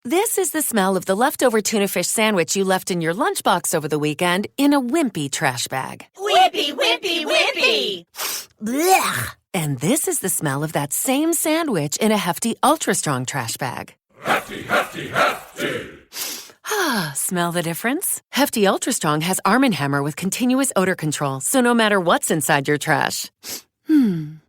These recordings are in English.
This is the smell of the leftover tuna fish sandwich you left in your lunchbox over the weekend in a wimpy trash bag. Wimpy, wimpy, wimpy! Blech! And this is the smell of that same sandwich in a hefty, ultra-strong trash bag. Hefty, hefty, hefty! Ah, smell the difference? Hefty Ultra Strong has Arm & Hammer with continuous odor control, so no matter what's inside your trash,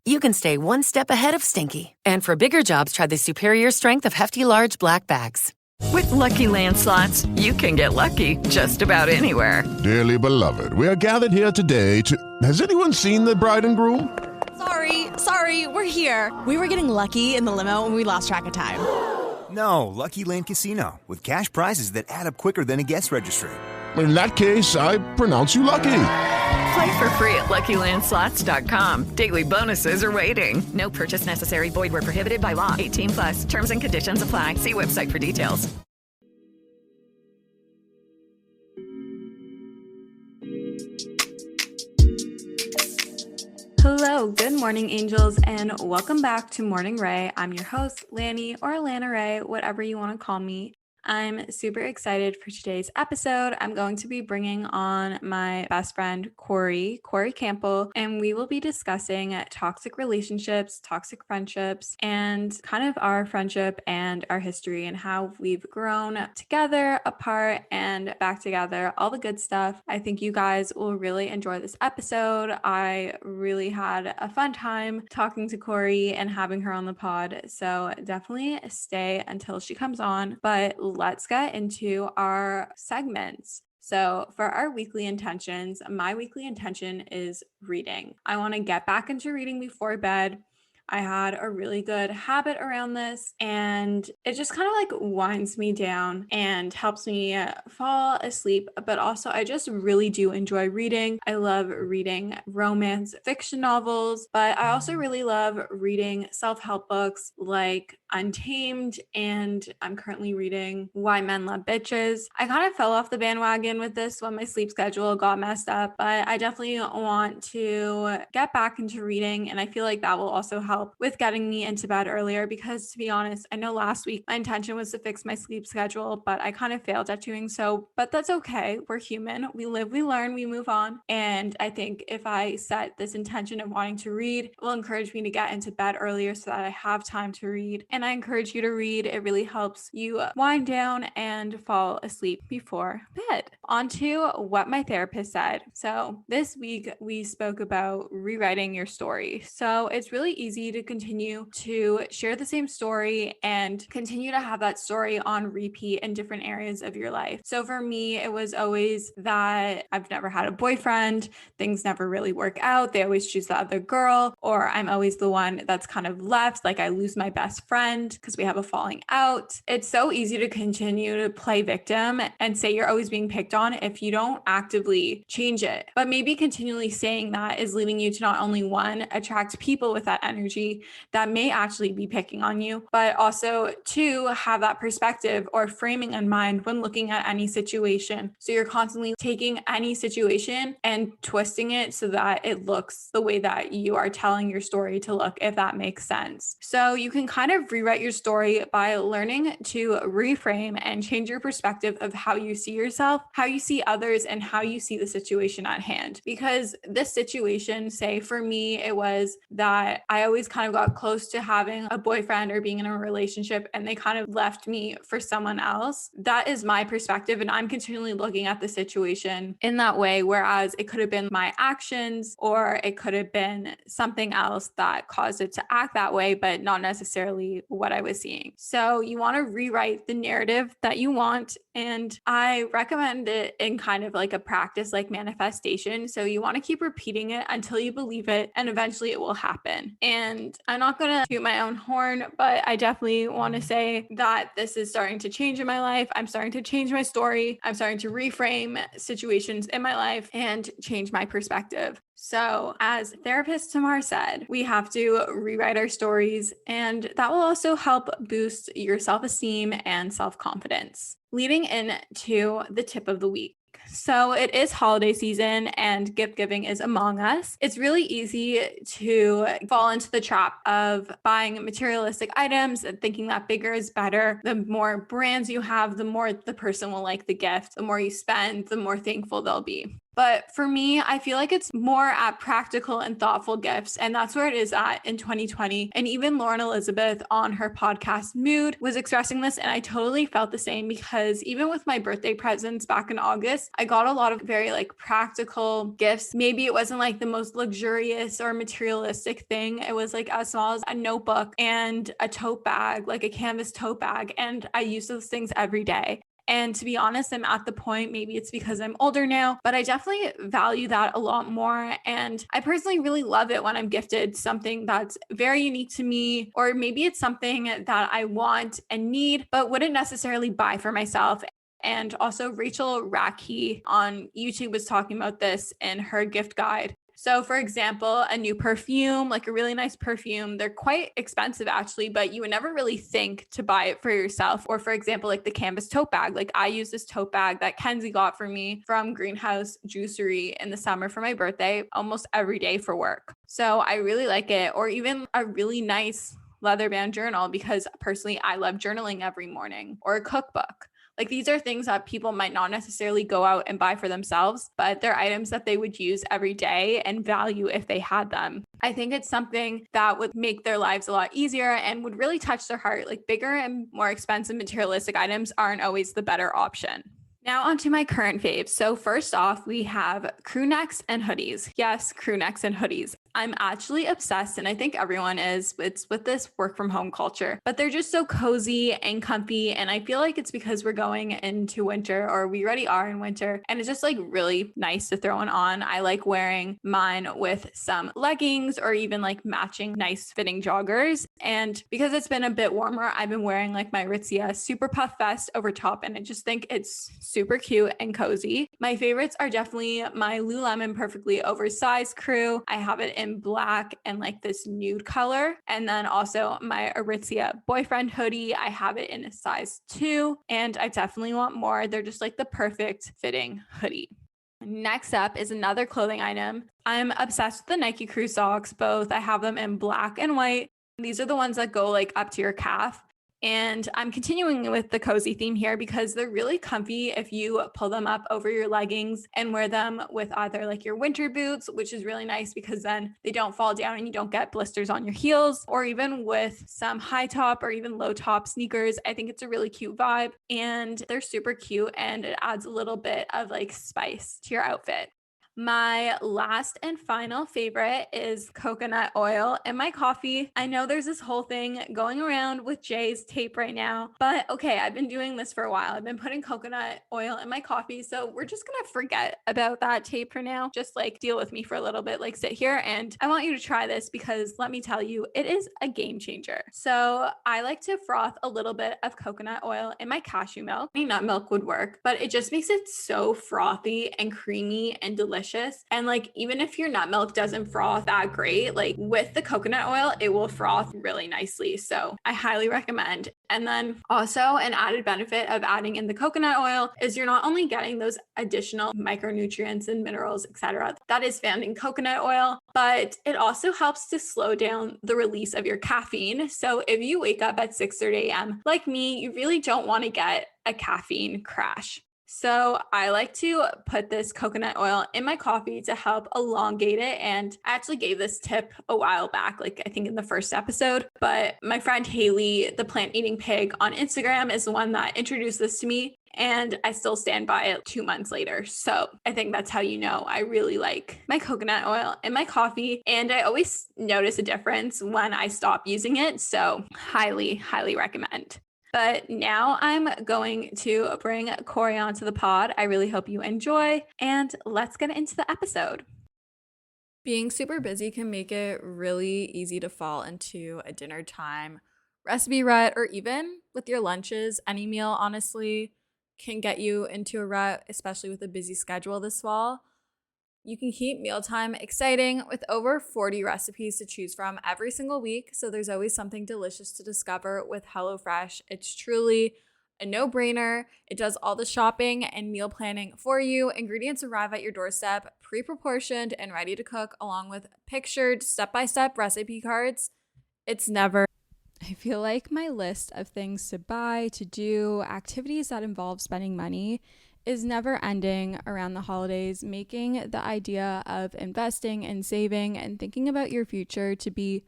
you can stay one step ahead of stinky. And for bigger jobs, try the superior strength of Hefty Large Black Bags. With Lucky Land Slots, you can get lucky just about anywhere. Dearly beloved, we are gathered here today to... Has anyone seen the bride and groom? Sorry, we're here. We were getting lucky in the limo and we lost track of time. No, Lucky Land Casino, with cash prizes that add up quicker than a guest registry. In that case, I pronounce you lucky. Play for free at LuckyLandSlots.com. Daily bonuses are waiting. No purchase necessary. Void where prohibited by law. 18+. Terms and conditions apply. See website for details. Hello, good morning, angels, and welcome back to Morning Rae. I'm your host, Lani or Lana Rae, whatever you want to call me. I'm super excited for today's episode. I'm going to be bringing on my best friend, Corrie Campbell, and we will be discussing toxic relationships, toxic friendships, and kind of our friendship and our history and how we've grown together, apart, and back together, all the good stuff. I think you guys will really enjoy this episode. I really had a fun time talking to Corrie and having her on the pod, so definitely stay until she comes on. But let's get into our segments. So for our weekly intentions, my weekly intention is reading. I want to get back into reading before bed. I had a really good habit around this, and it just kind of like winds me down and helps me fall asleep. But also, I just really do enjoy reading. I love reading romance fiction novels, but I also really love reading self-help books like Untamed, and I'm currently reading Why Men Love Bitches. I kind of fell off the bandwagon with this when my sleep schedule got messed up, but I definitely want to get back into reading, and I feel like that will also help with getting me into bed earlier, because to be honest, I know last week my intention was to fix my sleep schedule, but I kind of failed at doing so. But that's okay. We're human. We live, we learn, we move on. And I think if I set this intention of wanting to read, it will encourage me to get into bed earlier so that I have time to read. And I encourage you to read. It really helps you wind down and fall asleep before bed. On to what my therapist said. So this week we spoke about rewriting your story. So it's really easy to continue to share the same story and continue to have that story on repeat in different areas of your life. So for me, it was always that I've never had a boyfriend, things never really work out, they always choose the other girl, or I'm always the one that's kind of left, like I lose my best friend because we have a falling out. It's so easy to continue to play victim and say you're always being picked on if you don't actively change it. But maybe continually saying that is leading you to not only one, attract people with that energy that may actually be picking on you, but also two, have that perspective or framing in mind when looking at any situation. So you're constantly taking any situation and twisting it so that it looks the way that you are telling your story to look, if that makes sense. So you can kind of rewrite your story by learning to reframe and change your perspective of how you see yourself, how you see others, and how you see the situation at hand. Because this situation, say for me, it was that I always kind of got close to having a boyfriend or being in a relationship and they kind of left me for someone else. That is my perspective, and I'm continually looking at the situation in that way, whereas it could have been my actions or it could have been something else that caused it to act that way, but not necessarily what I was seeing. So you want to rewrite the narrative that you want, and I recommend it in kind of like a practice like manifestation. So you want to keep repeating it until you believe it, and eventually it will happen. And I'm not going to toot my own horn, but I definitely want to say that this is starting to change in my life. I'm starting to change my story. I'm starting to reframe situations in my life and change my perspective. So as therapist Tamar said, we have to rewrite our stories, and that will also help boost your self-esteem and self-confidence. Leading into the tip of the week. So it is holiday season and gift giving is among us. It's really easy to fall into the trap of buying materialistic items and thinking that bigger is better. The more brands you have, the more the person will like the gift. The more you spend, the more thankful they'll be. But for me, I feel like it's more at practical and thoughtful gifts. And that's where it is at in 2020. And even Lauren Elizabeth on her podcast Mood was expressing this. And I totally felt the same because even with my birthday presents back in August, I got a lot of very like practical gifts. Maybe it wasn't like the most luxurious or materialistic thing. It was like as small as a notebook and a tote bag, like a canvas tote bag. And I use those things every day. And to be honest, I'm at the point, maybe it's because I'm older now, but I definitely value that a lot more. And I personally really love it when I'm gifted something that's very unique to me, or maybe it's something that I want and need, but wouldn't necessarily buy for myself. And also Rachel Racky on YouTube was talking about this in her gift guide. So for example, a new perfume, like a really nice perfume, they're quite expensive actually, but you would never really think to buy it for yourself. Or for example, like the canvas tote bag, like I use this tote bag that Kenzie got for me from Greenhouse Juicery in the summer for my birthday, almost every day for work. So I really like it. Or even a really nice leather bound journal, because personally I love journaling every morning, or a cookbook. Like these are things that people might not necessarily go out and buy for themselves, but they're items that they would use every day and value if they had them. I think it's something that would make their lives a lot easier and would really touch their heart. Like bigger and more expensive materialistic items aren't always the better option. Now onto my current faves. So first off, we have crew necks and hoodies. Yes, crew necks and hoodies. I'm actually obsessed, and I think everyone is. It's with this work from home culture, but they're just so cozy and comfy. And I feel like it's because we're going into winter, or we already are in winter, and it's just like really nice to throw one on. I like wearing mine with some leggings or even like matching nice fitting joggers. And because it's been a bit warmer, I've been wearing like my Aritzia super puff vest over top, and I just think it's super cute and cozy. My favorites are definitely my Lululemon perfectly oversized crew. I have it in black and like this nude color. And then also my Aritzia boyfriend hoodie, I have it in a size 2, and I definitely want more. They're just like the perfect fitting hoodie. Next up is another clothing item. I'm obsessed with the Nike Crew socks, both. I have them in black and white. These are the ones that go like up to your calf. And I'm continuing with the cozy theme here because they're really comfy if you pull them up over your leggings and wear them with either like your winter boots, which is really nice because then they don't fall down and you don't get blisters on your heels, or even with some high top or even low top sneakers. I think it's a really cute vibe, and they're super cute, and it adds a little bit of like spice to your outfit. My last and final favorite is coconut oil in my coffee. I know there's this whole thing going around with Jay's tape right now, but okay, I've been doing this for a while. I've been putting coconut oil in my coffee, so we're just gonna forget about that tape for now. Just like deal with me for a little bit, like sit here, and I want you to try this because let me tell you, it is a game changer. So I like to froth a little bit of coconut oil in my cashew milk. I mean, nut milk would work, but it just makes it so frothy and creamy and delicious. And like, even if your nut milk doesn't froth that great, like with the coconut oil, it will froth really nicely. So I highly recommend. And then also an added benefit of adding in the coconut oil is you're not only getting those additional micronutrients and minerals, etc., that is found in coconut oil, but it also helps to slow down the release of your caffeine. So if you wake up at 6:30 a.m. like me, you really don't want to get a caffeine crash. So I like to put this coconut oil in my coffee to help elongate it. And I actually gave this tip a while back, like I think in the first episode, but my friend Haley, the plant eating pig on Instagram, is the one that introduced this to me. And I still stand by it 2 months later. So I think that's how you know I really like my coconut oil in my coffee. And I always notice a difference when I stop using it. So highly, highly recommend. But now I'm going to bring Corrie onto the pod. I really hope you enjoy, and let's get into the episode. Being super busy can make it really easy to fall into a dinner time recipe rut, or even with your lunches. Any meal, honestly, can get you into a rut, especially with a busy schedule this fall. You can keep mealtime exciting with over 40 recipes to choose from every single week, so there's always something delicious to discover with HelloFresh. It's truly a no-brainer. It does all the shopping and meal planning for you. Ingredients arrive at your doorstep, pre-proportioned and ready to cook, along with pictured step-by-step recipe cards. I feel like my list of things to buy, to do, activities that involve spending money is never ending around the holidays, making the idea of investing and saving and thinking about your future to be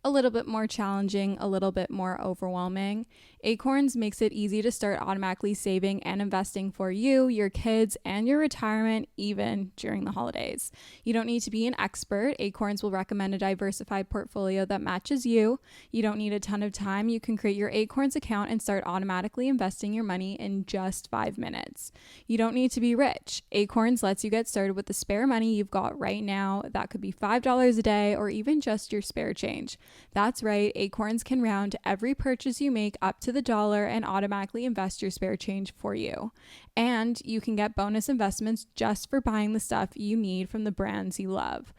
a little bit more challenging, a little bit more overwhelming. Acorns makes it easy to start automatically saving and investing for you, your kids, and your retirement, even during the holidays. You don't need to be an expert. Acorns will recommend a diversified portfolio that matches you. You don't need a ton of time. You can create your Acorns account and start automatically investing your money in just 5 minutes. You don't need to be rich. Acorns lets you get started with the spare money you've got right now. That could be $5 a day or even just your spare change. That's right, Acorns can round every purchase you make up to the dollar and automatically invest your spare change for you. And you can get bonus investments just for buying the stuff you need from the brands you love.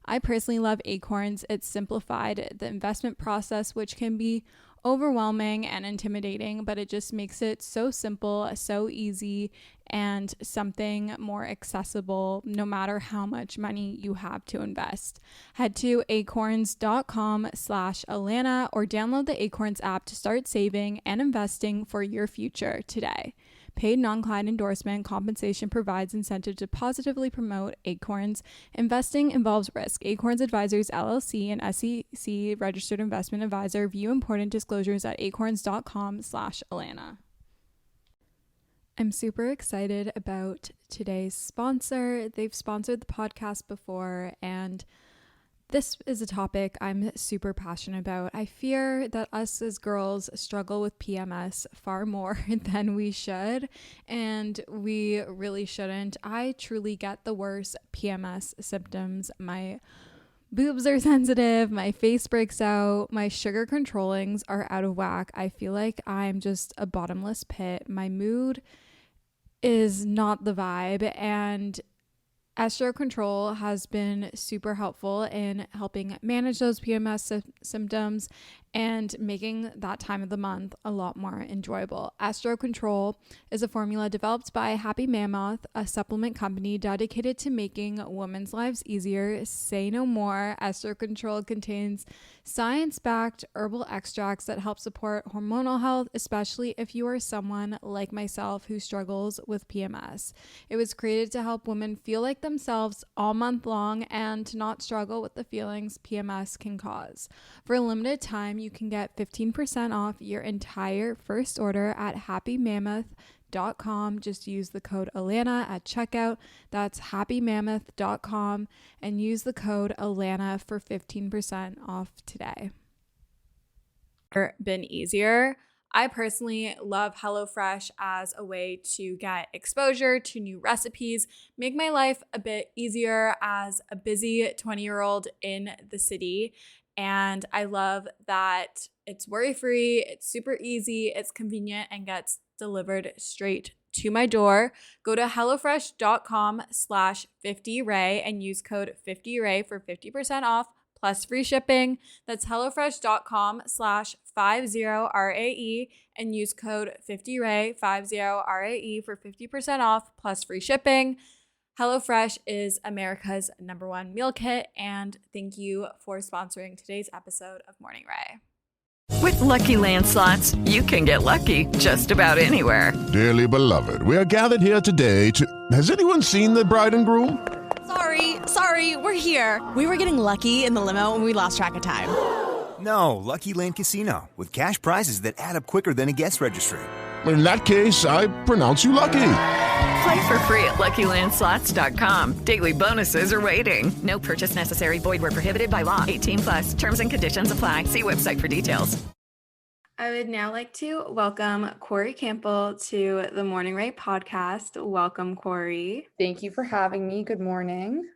I personally love Acorns. It's simplified the investment process, which can be overwhelming and intimidating, but it just makes it so simple, so easy, and something more accessible no matter how much money you have to invest. Head to acorns.com/Alana or download the Acorns app to start saving and investing for your future today. Paid non-client endorsement compensation provides incentive to positively promote Acorns. Investing involves risk. Acorns Advisors LLC and SEC registered investment advisor. View important disclosures at acorns.com/Alana. I'm super excited about today's sponsor. They've sponsored the podcast before, and this is a topic I'm super passionate about. I fear that us as girls struggle with PMS far more than we should, and we really shouldn't. I truly get the worst PMS symptoms. My boobs are sensitive, my face breaks out, my sugar controllings are out of whack. I feel like I'm just a bottomless pit. My mood is not the vibe, and Estro Control has been super helpful in helping manage those PMS symptoms and making that time of the month a lot more enjoyable. Estro Control is a formula developed by Happy Mammoth, a supplement company dedicated to making women's lives easier. Say no more. Estro Control contains science-backed herbal extracts that help support hormonal health, especially if you are someone like myself who struggles with PMS. It was created to help women feel like themselves all month long and to not struggle with the feelings PMS can cause. For a limited time, you can get 15% off your entire first order at happymammoth.com. Just use the code Alana at checkout. That's happymammoth.com and use the code Alana for 15% off today. Been easier. I personally love HelloFresh as a way to get exposure to new recipes, make my life a bit easier as a busy 20-year-old in the city. And I love that it's worry-free, it's super easy, it's convenient, and gets delivered straight to my door. Go to hellofresh.com/50rae and use code 50rae for 50% off plus free shipping. That's hellofresh.com/50rae and use code 50rae, 50rae for 50% off plus free shipping. HelloFresh is America's #1 meal kit, and thank you for sponsoring today's episode of Morning Rae. With Lucky Land Slots, you can get lucky just about anywhere. Dearly beloved, we are gathered here today to... Has anyone seen the bride and groom? Sorry, we're here. We were getting lucky in the limo and we lost track of time. No, Lucky Land Casino, with cash prizes that add up quicker than a guest registry. In that case, I pronounce you lucky. Play for free at LuckyLandSlots.com. Daily bonuses are waiting. No purchase necessary. Void where prohibited by law. 18+. Terms and conditions apply. See website for details. I would now like to welcome Corrie Campbell to the Morning Rae podcast. Welcome, Corrie. Thank you for having me. Good morning.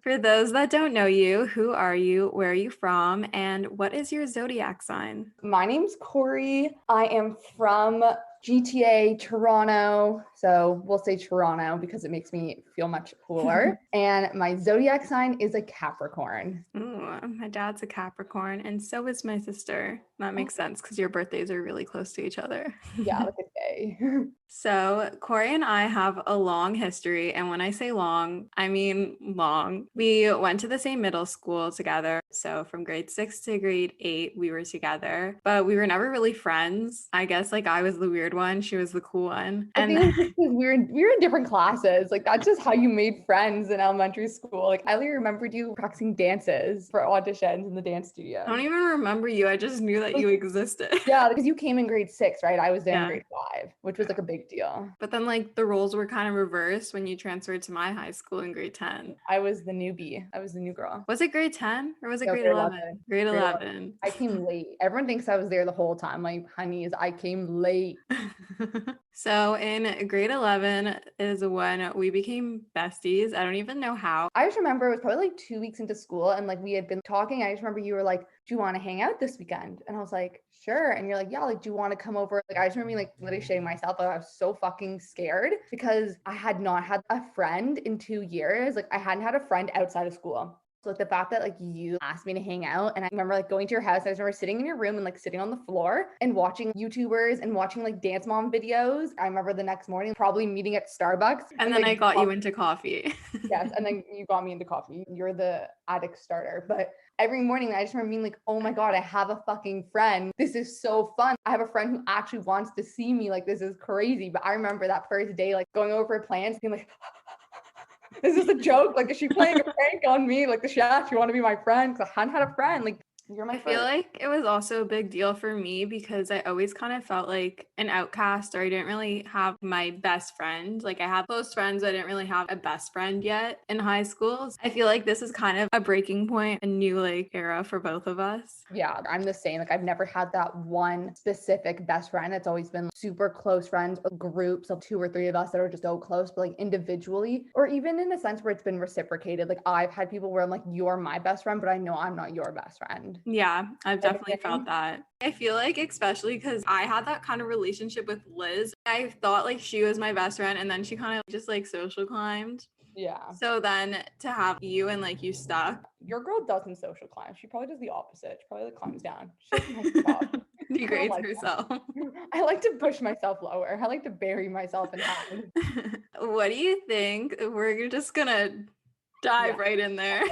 For those that don't know you, who are you, where are you from, and what is your zodiac sign? My name's Corrie. I am from GTA, Toronto. So we'll say Toronto because it makes me feel much cooler. And my zodiac sign is a Capricorn. Ooh, my dad's a Capricorn, and so is my sister. That makes sense because your birthdays are really close to each other. Yeah, look at day. So, Corrie and I have a long history. And when I say long, I mean long. We went to the same middle school together. So, from grade 6 to grade 8, we were together, but we were never really friends. I guess like I was the weird one, she was the cool one. I think it's just 'cause we were in different classes. Like, that's just how you made friends in elementary school. Like, I only remembered you practicing dances for auditions in the dance studio. I don't even remember you. I just knew that you existed. Yeah, because you came in grade 6, right? I was there in Yeah. grade 5, which was like a big deal. But then like the roles were kind of reversed when you transferred to my high school in grade 10. I was the newbie. I was the new girl. Was it grade 10 or was it No, grade 11? Grade 11. I came late. Everyone thinks I was there the whole time. Like, honeys, I came late. So in grade 11 is when we became besties. I don't even know how. I just remember it was probably like 2 weeks into school and like we had been talking. I just remember you were like, do you want to hang out this weekend? And I was like, sure. And you're like, yeah, like, do you want to come over? Like, I just remember being like literally shitting myself. Like, I was so fucking scared because I had not had a friend in 2 years. Like, I hadn't had a friend outside of school. So like the fact that like you asked me to hang out and I remember like going to your house, I just remember sitting in your room and like sitting on the floor and watching YouTubers and watching like dance mom videos. I remember the next morning probably meeting at Starbucks. And then like, I got you into coffee. Yes, and then you got me into coffee. You're the addict starter. But every morning I just remember being like, oh my God, I have a fucking friend. This is so fun. I have a friend who actually wants to see me. Like, this is crazy. But I remember that first day, like going over plans, being like, is this a joke? Like, is she playing a prank on me? Like, does she actually want to be my friend? Because I hadn't had a friend. Like, you're my I friend. feel like it was also a big deal for me because I always kind of felt like an outcast or I didn't really have my best friend. Like I had close friends, but I didn't really have a best friend yet in high school. So I feel like this is kind of a breaking point, a new like era for both of us. Yeah, I'm the same. Like, I've never had that one specific best friend. It's always been super close friends or groups of 2 or 3 of us that are just so close, but like individually, or even in a sense where it's been reciprocated. Like, I've had people where I'm like, you're my best friend, but I know I'm not your best friend. Yeah, I've definitely felt that. I feel like especially because I had that kind of relationship with Liz. I thought like she was my best friend and then she kind of just like social climbed. Yeah. So then to have you and like you stuck. Your girl doesn't social climb. She probably does the opposite. She probably like climbs down. She doesn't like to talk. Degrades like herself. I like to push myself lower. I like to bury myself in hide. What do you think? We're just gonna dive right in there.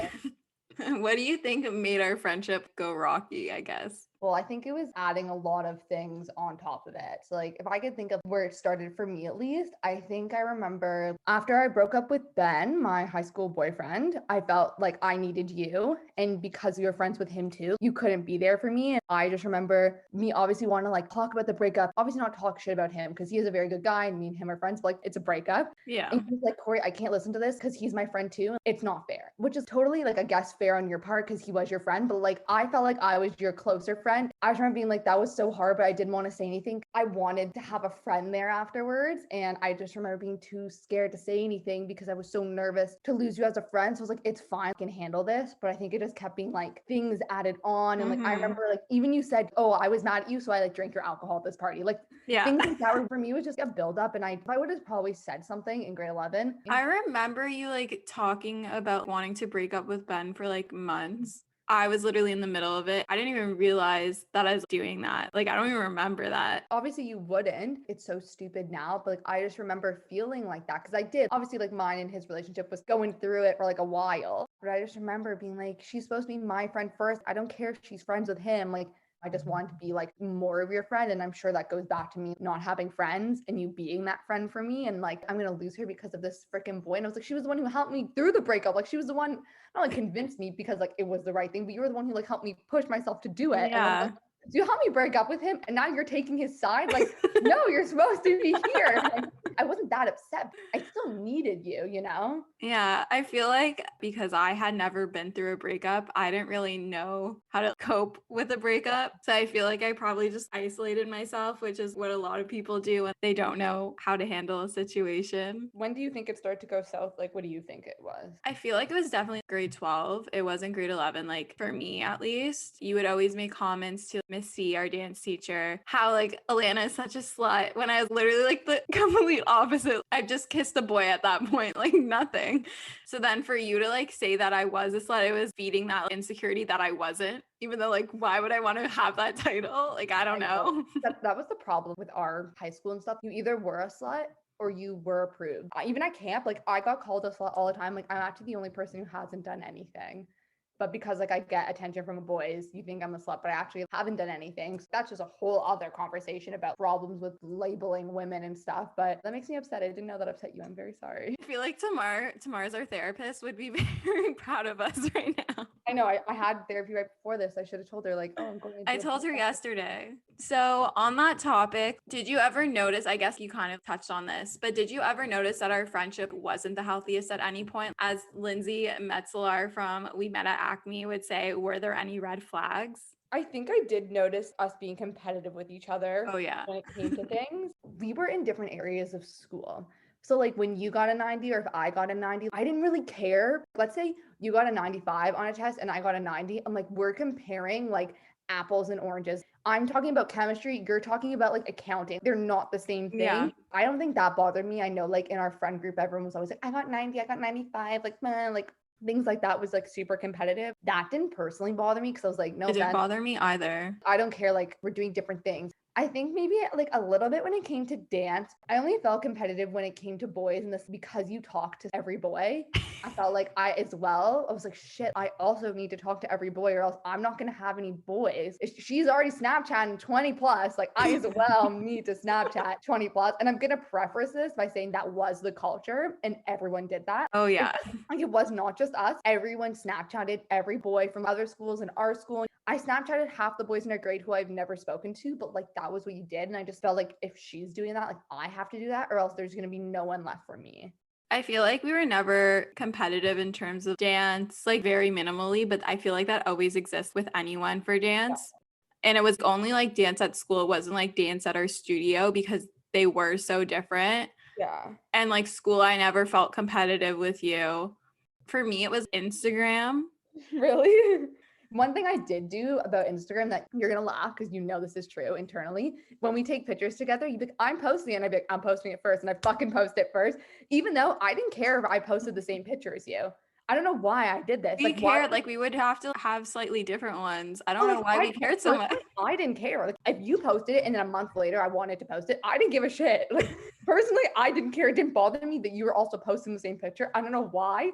What do you think made our friendship go rocky, I guess? Well, I think it was adding a lot of things on top of it. So like if I could think of where it started for me at least, I think I remember after I broke up with Ben, my high school boyfriend, I felt like I needed you. And because you were friends with him too, you couldn't be there for me. And I just remember me obviously wanting to like talk about the breakup, obviously not talk shit about him because he is a very good guy and me and him are friends, but like it's a breakup. Yeah. And he's like, Corrie, I can't listen to this because he's my friend too. It's not fair, which is totally like, I guess, fair on your part because he was your friend. But like, I felt like I was your closer friend. I just remember being like, that was so hard, but I didn't want to say anything. I wanted to have a friend there afterwards. And I just remember being too scared to say anything because I was so nervous to lose you as a friend. So I was like, it's fine, I can handle this. But I think it just kept being like things added on. And like, I remember like, even you said, oh, I was mad at you, so I like drank your alcohol at this party. Like things like that were for me was just a buildup. And if I would have probably said something in grade 11. I remember you like talking about wanting to break up with Ben for like months. I was literally in the middle of it. I didn't even realize that I was doing that. Like, I don't even remember that. Obviously, you wouldn't. It's so stupid now. But like, I just remember feeling like that because I did. Obviously, like mine and his relationship was going through it for like a while. But I just remember being like, she's supposed to be my friend first. I don't care if she's friends with him. Like, I just want to be like more of your friend. And I'm sure that goes back to me not having friends and you being that friend for me. And like, I'm going to lose her because of this freaking boy. And I was like, she was the one who helped me through the breakup. Like she was the one, not like convinced me because like it was the right thing, but you were the one who like helped me push myself to do it. Yeah. And do you help me break up with him? And now you're taking his side? Like, no, you're supposed to be here. Like, I wasn't that upset. I still needed you, you know? Yeah, I feel like because I had never been through a breakup, I didn't really know how to cope with a breakup. So I feel like I probably just isolated myself, which is what a lot of people do when they don't know how to handle a situation. When do you think it started to go south? Like, what do you think it was? I feel like it was definitely grade 12. It wasn't grade 11. Like for me, at least, you would always make comments to Miss C, our dance teacher, how like Alana is such a slut when I was literally like the complete opposite I just kissed a boy at that point, like nothing. So then for you to like say that I was a slut, it was feeding that insecurity that I wasn't, even though like, why would I want to have that title? Like, I don't know. That was the problem with our high school and stuff. You either were a slut or you were approved. Even at camp, like I got called a slut all the time. Like I'm actually the only person who hasn't done anything. But because like I get attention from boys, you think I'm a slut, but I actually haven't done anything. So that's just a whole other conversation about problems with labeling women and stuff. But that makes me upset. I didn't know that upset you. I'm very sorry. I feel like Tamar's our therapist, would be very proud of us right now. I know. I had therapy right before this. I should have told her like, oh, I'm going to I told her yesterday. So on that topic, did you ever notice, I guess you kind of touched on this, but did you ever notice that our friendship wasn't the healthiest at any point? As Lindsay Metzler from We Met at Acme would say, were there any red flags? I think I did notice us being competitive with each other. Oh, yeah. When it came to things. We were in different areas of school. So like when you got a 90 or if I got a 90, I didn't really care. Let's say you got a 95 on a test and I got a 90. I'm like, we're comparing like apples and oranges. I'm talking about chemistry. You're talking about like accounting. They're not the same thing. Yeah. I don't think that bothered me. I know like in our friend group, everyone was always like, I got 90, I got 95. Like, man, like things like that was like super competitive. That didn't personally bother me because I was like, no, it didn't bother me either. I don't care. Like we're doing different things. I think maybe like a little bit when it came to dance. I only felt competitive when it came to boys, and this because you talk to every boy. I felt like I as well. I was like, shit, I also need to talk to every boy or else I'm not going to have any boys. She's already Snapchatting 20 plus. Like I as well need to Snapchat 20 plus. And I'm going to preface this by saying that was the culture and everyone did that. Oh yeah. Like it was not just us. Everyone Snapchatted every boy from other schools and our school. I Snapchatted half the boys in our grade who I've never spoken to, but like that was what you did. And I just felt like if she's doing that, like I have to do that or else there's going to be no one left for me. I feel like we were never competitive in terms of dance, like very minimally, but I feel like that always exists with anyone for dance. Yeah. And it was only like dance at school. It wasn't like dance at our studio because they were so different. Yeah. And like school, I never felt competitive with you. For me, it was Instagram. Really? One thing I did do about Instagram that you're going to laugh because you know this is true internally. When we take pictures together, you'd be like, I'm posting it. And I'd be like, I'm posting it first. And I fucking post it first, even though I didn't care if I posted the same picture as you. I don't know why I did this. We cared. Like we would have to have slightly different ones. I don't know why we cared so much. I didn't care. Like if you posted it and then a month later I wanted to post it, I didn't give a shit. Like personally, I didn't care. It didn't bother me that you were also posting the same picture. I don't know why.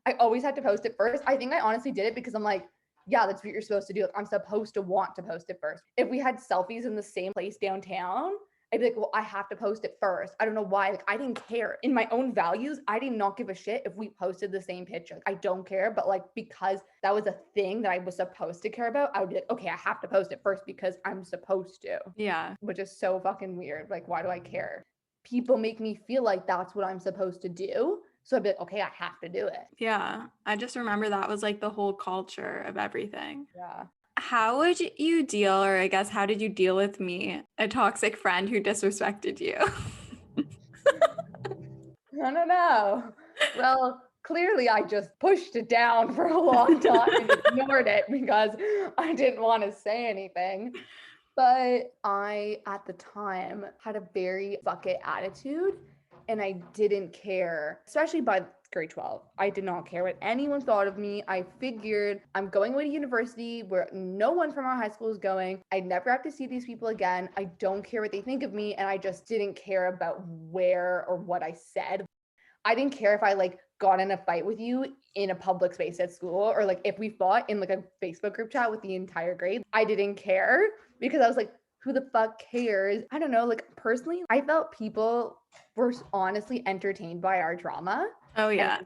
I always had to post it first. I think I honestly did it because I'm like, yeah, that's what you're supposed to do. Like, I'm supposed to want to post it first. If we had selfies in the same place downtown, I'd be like, well, I have to post it first. I don't know why. Like, I didn't care. In my own values, I did not give a shit if we posted the same picture. Like, I don't care. But like, because that was a thing that I was supposed to care about, I would be like, okay, I have to post it first because I'm supposed to. Yeah. Which is so fucking weird. Like, why do I care? People make me feel like that's what I'm supposed to do. So I'd be like, okay, I have to do it. Yeah. I just remember that was like the whole culture of everything. Yeah. How would you deal, or I guess, how did you deal with me, a toxic friend who disrespected you? I don't know. Well, clearly I just pushed it down for a long time and ignored it because I didn't want to say anything. But I, at the time, had a very fuck it attitude. And I didn't care, especially by grade 12. I did not care what anyone thought of me. I figured I'm going away to university where no one from our high school is going. I'd never have to see these people again. I don't care what they think of me. And I just didn't care about where or what I said. I didn't care if I like got in a fight with you in a public space at school or like if we fought in like a Facebook group chat with the entire grade. I didn't care because I was like, who the fuck cares? I don't know. Like personally, I felt people were honestly entertained by our drama. Oh yeah.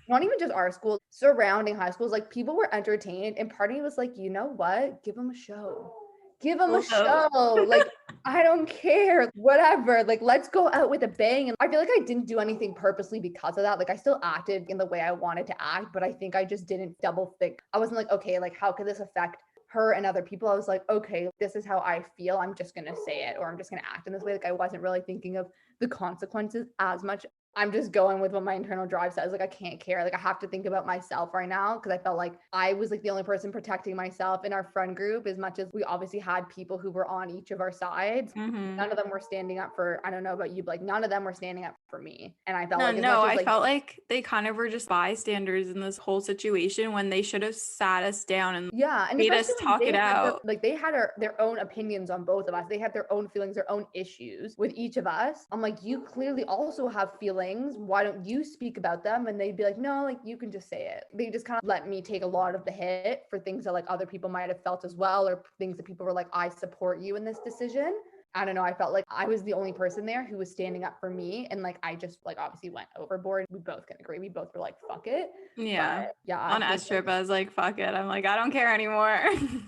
Not even just our school, surrounding high schools, like people were entertained and part of me was like, you know what? Give them a show. Give them a show. Like, I don't care. Whatever. Like, let's go out with a bang. And I feel like I didn't do anything purposely because of that. Like, I still acted in the way I wanted to act, but I think I just didn't double think. I wasn't like, okay, like, how could this affect her and other people? I was like, okay, this is how I feel. I'm just going to say it or I'm just going to act in this way. Like, I wasn't really thinking of the consequences as much. I'm just going with what my internal drive says. Like, I can't care. Like, I have to think about myself right now because I felt like I was like the only person protecting myself in our friend group, as much as we obviously had people who were on each of our sides. None of them were standing up for, I don't know about you, but like none of them were standing up for me. And I felt I felt like they kind of were just bystanders in this whole situation when they should have sat us down and and made us talk it out. They had their own opinions on both of us. They had their own feelings, their own issues with each of us. I'm like, you clearly also have feelings. Why don't you speak about them? And they'd be like, no, like you can just say it. They just kind of let me take a lot of the hit for things that like other people might have felt as well, or things that people were like, I support you in this decision. I don't know. I felt like I was the only person there who was standing up for me. And like, I just like obviously went overboard. We both can agree. We both were like, fuck it. Yeah. But, yeah. On S trip, I was like, fuck it. I'm like, I don't care anymore.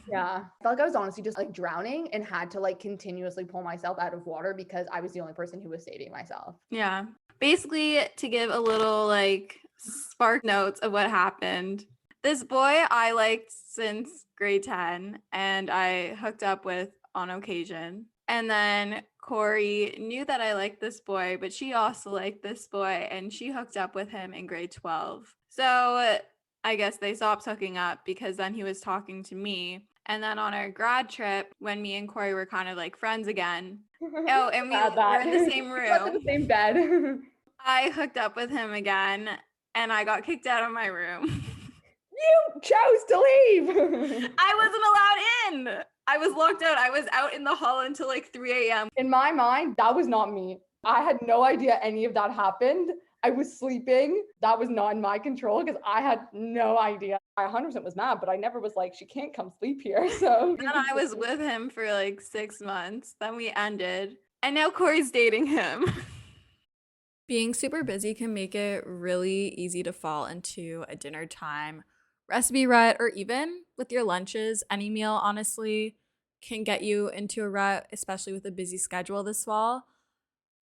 Yeah. I felt like I was honestly just like drowning and had to like continuously pull myself out of water because I was the only person who was saving myself. Yeah. Basically, to give a little like spark notes of what happened. This boy I liked since grade 10 and I hooked up with on occasion. And then Corrie knew that I liked this boy, but she also liked this boy and she hooked up with him in grade 12. So I guess they stopped hooking up because then he was talking to me. And then on our grad trip, when me and Corrie were kind of like friends again, and we were in the same room, in the same bed. I hooked up with him again and I got kicked out of my room. You chose to leave. I wasn't allowed in. I was locked out. I was out in the hall until like 3 a.m. In my mind, that was not me. I had no idea any of that happened. I was sleeping. That was not in my control because I had no idea. I 100% was mad, but I never was like, she can't come sleep here. So and I was with him for like 6 months. Then we ended. And now Corey's dating him. Being super busy can make it really easy to fall into a dinner time recipe rut, or even with your lunches. Any meal, honestly, can get you into a rut, especially with a busy schedule this fall.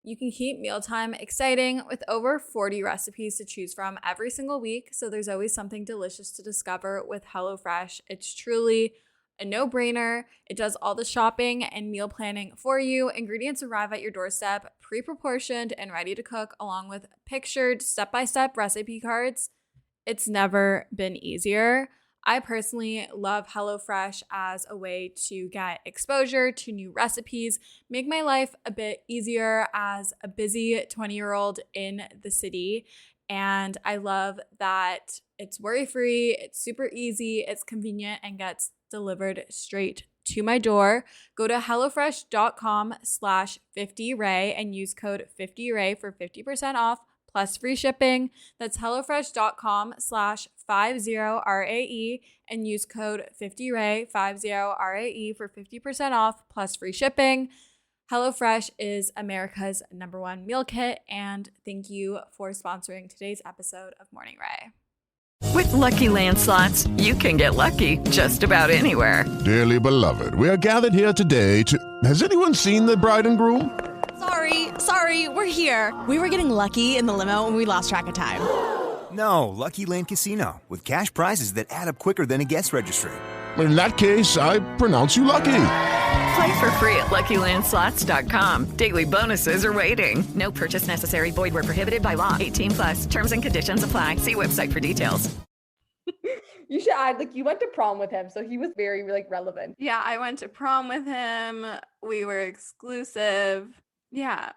You can keep mealtime exciting with over 40 recipes to choose from every single week, so there's always something delicious to discover with HelloFresh. It's truly a no-brainer. It does all the shopping and meal planning for you. Ingredients arrive at your doorstep, pre-proportioned and ready to cook, along with pictured step-by-step recipe cards. It's never been easier. I personally love HelloFresh as a way to get exposure to new recipes, make my life a bit easier as a busy 20-year-old in the city. And I love that it's worry-free, it's super easy, it's convenient, and gets delivered straight to my door. Go to hellofresh.com/50rae and use code 50rae for 50% off plus free shipping. That's hellofresh.com/50rae and use code 50rae, 50rae for 50% off plus free shipping. HelloFresh is America's #1 meal kit, and thank you for sponsoring today's episode of Morning Rae. With Lucky Land Slots, you can get lucky just about anywhere. Dearly beloved, we are gathered here today to... Has anyone seen the bride and groom? Sorry, we're here. We were getting lucky in the limo and we lost track of time. No, Lucky Land Casino, with cash prizes that add up quicker than a guest registry. In that case, I pronounce you lucky. Play for free at LuckyLandSlots.com. Daily bonuses are waiting. No purchase necessary. Void where prohibited by law. 18+. Terms and conditions apply. See website for details. You should add, like, you went to prom with him, so he was very like relevant. Yeah, I went to prom with him. We were exclusive. Yeah.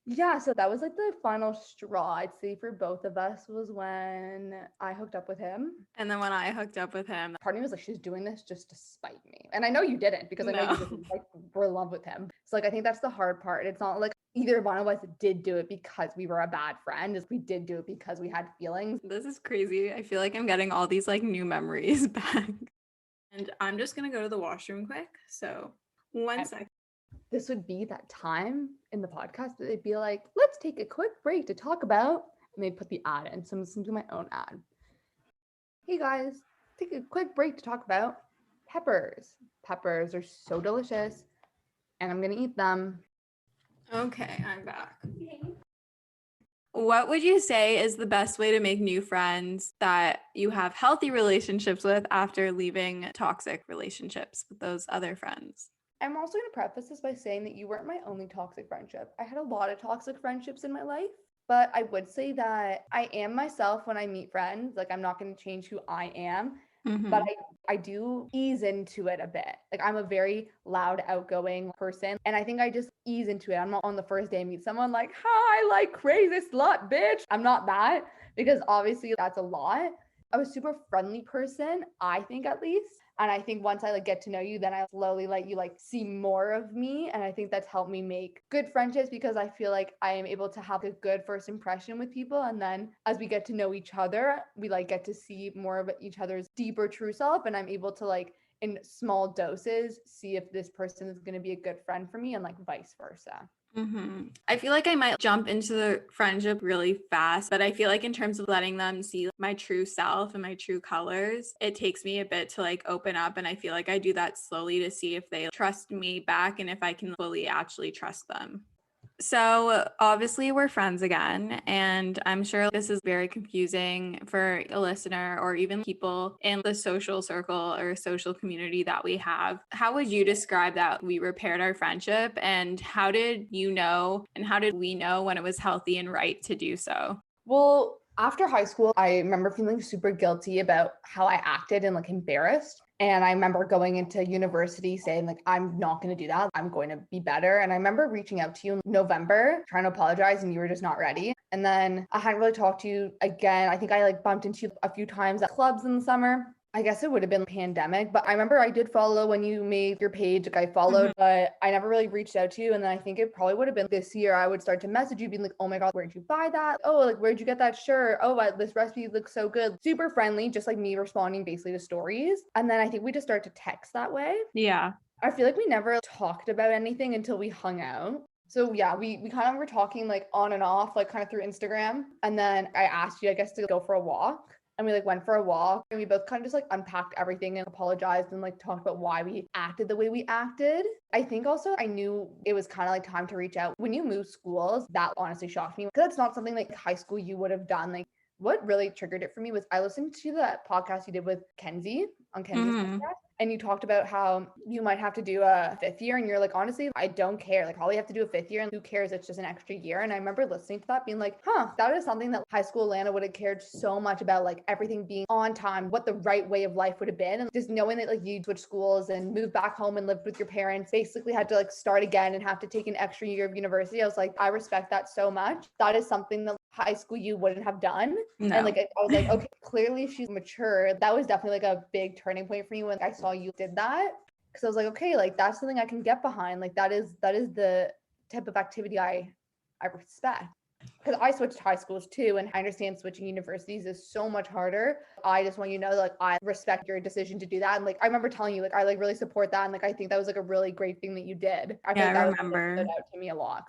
Yeah, so that was like the final straw, I'd say, for both of us, was when I hooked up with him. And then when I hooked up with him, part of me was like, she's doing this just to spite me. And I know you didn't, because I know you just like were in love with him. So like, I think that's the hard part. It's not like either one of us did do it because we were a bad friend. We did do it because we had feelings. This is crazy. I feel like I'm getting all these like new memories back. And I'm just gonna go to the washroom quick. So 1 second. This would be that time in the podcast that they'd be like, let's take a quick break to talk about, and they put the ad in. So I'm just gonna do my own ad. Hey guys, take a quick break to talk about peppers. Peppers are so delicious, and I'm gonna eat them. Okay, I'm back. What would you say is the best way to make new friends that you have healthy relationships with after leaving toxic relationships with those other friends? I'm also going to preface this by saying that you weren't my only toxic friendship. I had a lot of toxic friendships in my life, but I would say that I am myself when I meet friends. Like, I'm not going to change who I am, but I do ease into it a bit. Like, I'm a very loud, outgoing person, and I think I just ease into it. I'm not on the first day I meet someone like, hi, like crazy slut, bitch. I'm not that, because obviously that's a lot. I'm a super friendly person, I think, at least. And I think once I like get to know you, then I slowly let you like see more of me. And I think that's helped me make good friendships, because I feel like I am able to have a good first impression with people. And then as we get to know each other, we like get to see more of each other's deeper true self. And I'm able to like in small doses see if this person is going to be a good friend for me, and like vice versa. I feel like I might jump into the friendship really fast, but I feel like in terms of letting them see my true self and my true colors, it takes me a bit to like open up. And I feel like I do that slowly to see if they trust me back and if I can fully actually trust them. So obviously we're friends again, and I'm sure this is very confusing for a listener or even people in the social circle or social community that we have. How would you describe that we repaired our friendship, and how did you know and how did we know when it was healthy and right to do so? Well, after high school, I remember feeling super guilty about how I acted and like embarrassed. And I remember going into university saying, like, I'm not going to do that. I'm going to be better. And I remember reaching out to you in November, trying to apologize, and you were just not ready. And then I hadn't really talked to you again. I think I like bumped into you a few times at clubs in the summer. I guess it would have been pandemic, but I remember I did follow when you made your page. Like, I followed, but I never really reached out to you. And then I think it probably would have been this year. I would start to message you, being like, oh my God, where'd you buy that? Oh, like, where'd you get that shirt? Oh, this recipe looks so good. Super friendly, just like me responding basically to stories. And then I think we just started to text that way. Yeah. I feel like we never talked about anything until we hung out. So yeah, we kind of were talking like on and off, like kind of through Instagram. And then I asked you, I guess, to go for a walk. And we like went for a walk, and we both kind of just like unpacked everything and apologized and like talked about why we acted the way we acted. I think also I knew it was kind of like time to reach out. When you move schools, that honestly shocked me, because that's not something like high school you would have done. Like, what really triggered it for me was I listened to that podcast you did with Kenzie on Kenzie's podcast. And you talked about how you might have to do a fifth year, and you're like, honestly, I don't care. Like, all you have to do a fifth year, and who cares? It's just an extra year. And I remember listening to that being like, that is something that high school Atlanta would have cared so much about, like everything being on time, what the right way of life would have been. And just knowing that like you switched schools and moved back home and lived with your parents, basically had to like start again and have to take an extra year of university. I was like, I respect that so much. That is something that high school you wouldn't have done. No. And like I was like, okay, clearly she's mature. That was definitely like a big turning point for me when I saw you did that, because I was like, okay, like that's something I can get behind. Like that is the type of activity I respect. Because I switched high schools too, and I understand switching universities is so much harder. I just want you to know, like, I respect your decision to do that. And like, I remember telling you, like, I like really support that. And like, I think that was like a really great thing that you did. I think that remember. stood out to me a lot.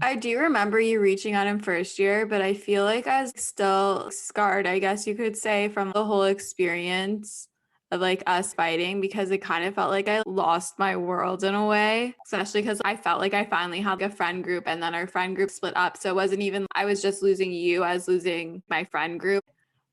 I do remember you reaching out in first year, but I feel like I was still scarred, I guess you could say, from the whole experience of like us fighting, because it kind of felt like I lost my world in a way, especially because I felt like I finally had like a friend group, and then our friend group split up. So it wasn't even, I was just losing you, I was losing my friend group.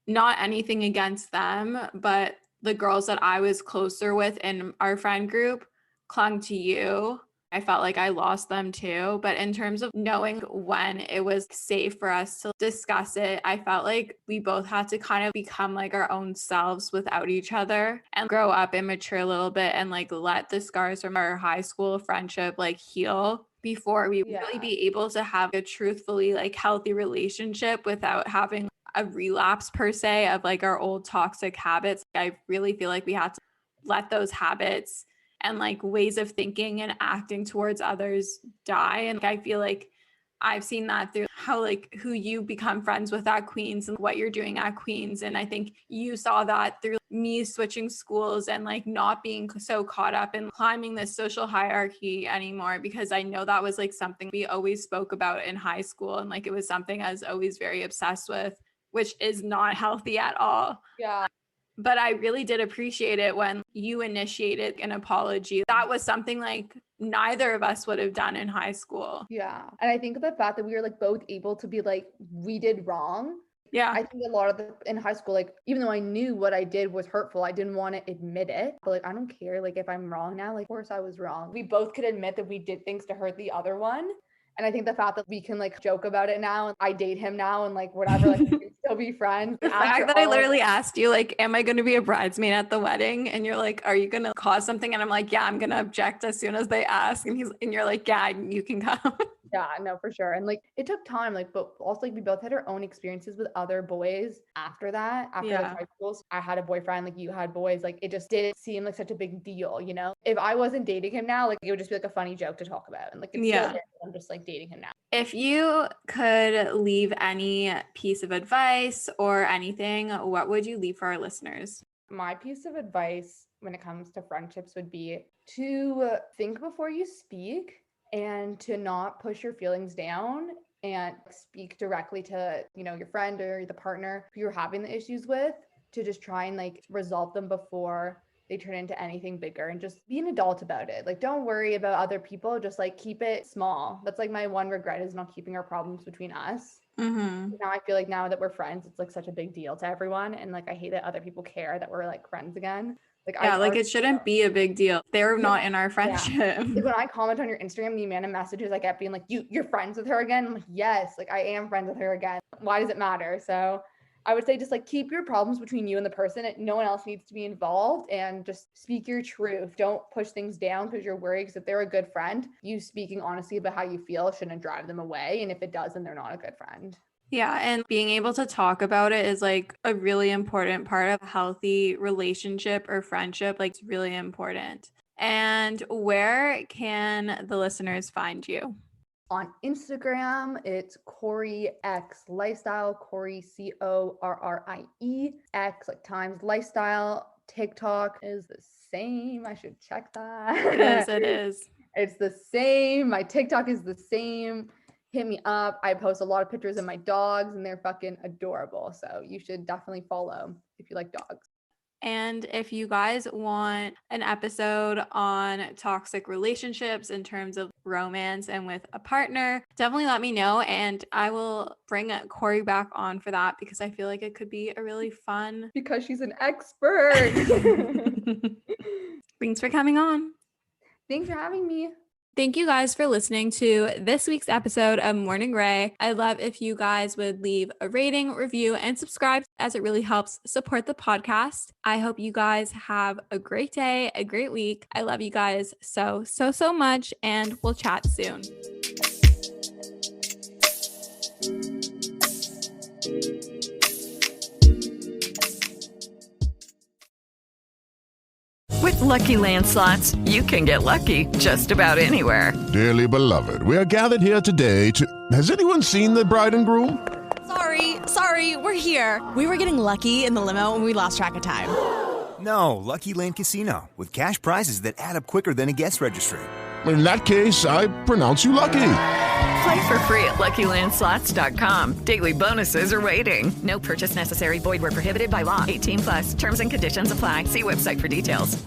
Not anything against them, but the girls that I was closer with in our friend group clung to you. I felt like I lost them too. But in terms of knowing when it was safe for us to discuss it, I felt like we both had to kind of become like our own selves without each other and grow up and mature a little bit, and like let the scars from our high school friendship like heal before we really be able to have a truthfully like healthy relationship without having a relapse per se of like our old toxic habits. I really feel like we had to let those habits and like ways of thinking and acting towards others die. And I feel like I've seen that through how like who you become friends with at Queens and what you're doing at Queens. And I think you saw that through me switching schools and like not being so caught up in climbing this social hierarchy anymore, because I know that was like something we always spoke about in high school. And like it was something I was always very obsessed with, which is not healthy at all. Yeah. But I really did appreciate it when you initiated an apology. That was something like neither of us would have done in high school. Yeah. And I think the fact that we were like both able to be like, we did wrong. Yeah. I think a lot of in high school, like, even though I knew what I did was hurtful, I didn't want to admit it. But like, I don't care. Like, if I'm wrong now, like, of course I was wrong. We both could admit that we did things to hurt the other one. And I think the fact that we can like joke about it now, and I date him now and like whatever, like we can still be friends. The fact that I literally asked you, like, am I going to be a bridesmaid at the wedding? And you're like, are you going to cause something? And I'm like, yeah, I'm going to object as soon as they ask. And you're like, yeah, you can come. Yeah, no, for sure. And like it took time, like, but also like we both had our own experiences with other boys after that. After like high school, so I had a boyfriend, like you had boys, like it just didn't seem like such a big deal, you know? If I wasn't dating him now, like it would just be like a funny joke to talk about. And like it's still there, I'm just like dating him now. If you could leave any piece of advice or anything, what would you leave for our listeners? My piece of advice when it comes to friendships would be to think before you speak and to not push your feelings down and speak directly to, you know, your friend or the partner who you're having the issues with, to just try and like resolve them before they turn into anything bigger, and just be an adult about it. Like, don't worry about other people, just like keep it small. That's like my one regret, is not keeping our problems between us. Now I feel like now that we're friends, it's like such a big deal to everyone. And like, I hate that other people care that we're like friends again. Like, it shouldn't be a big deal. They're not in our friendship. Yeah. Like when I comment on your Instagram, the amount of messages I get being like, you're friends with her again? I'm like, yes, like I am friends with her again. Why does it matter? So I would say just like keep your problems between you and the person. No one else needs to be involved, and just speak your truth. Don't push things down because you're worried, because if they're a good friend, you speaking honestly about how you feel shouldn't drive them away. And if it does, then they're not a good friend. Yeah, and being able to talk about it is like a really important part of a healthy relationship or friendship. Like, it's really important. And where can the listeners find you? On Instagram, it's Corrie X Lifestyle, Corrie Corrie X like times lifestyle. TikTok is the same. I should check that. It is. It's the same. My TikTok is the same. Hit me up. I post a lot of pictures of my dogs and they're fucking adorable. So you should definitely follow if you like dogs. And if you guys want an episode on toxic relationships in terms of romance and with a partner, definitely let me know. And I will bring Corrie back on for that, because I feel like it could be a really fun. Because she's an expert. Thanks for coming on. Thanks for having me. Thank you guys for listening to this week's episode of Morning Rae. I'd love if you guys would leave a rating, review, and subscribe, as it really helps support the podcast. I hope you guys have a great day, a great week. I love you guys so much, and we'll chat soon. With Lucky Land Slots, you can get lucky just about anywhere. Dearly beloved, we are gathered here today to... Has anyone seen the bride and groom? Sorry, we're here. We were getting lucky in the limo and we lost track of time. No, Lucky Land Casino, with cash prizes that add up quicker than a guest registry. In that case, I pronounce you lucky. Play for free at LuckyLandSlots.com. Daily bonuses are waiting. No purchase necessary. Void where prohibited by law. 18+. Terms and conditions apply. See website for details.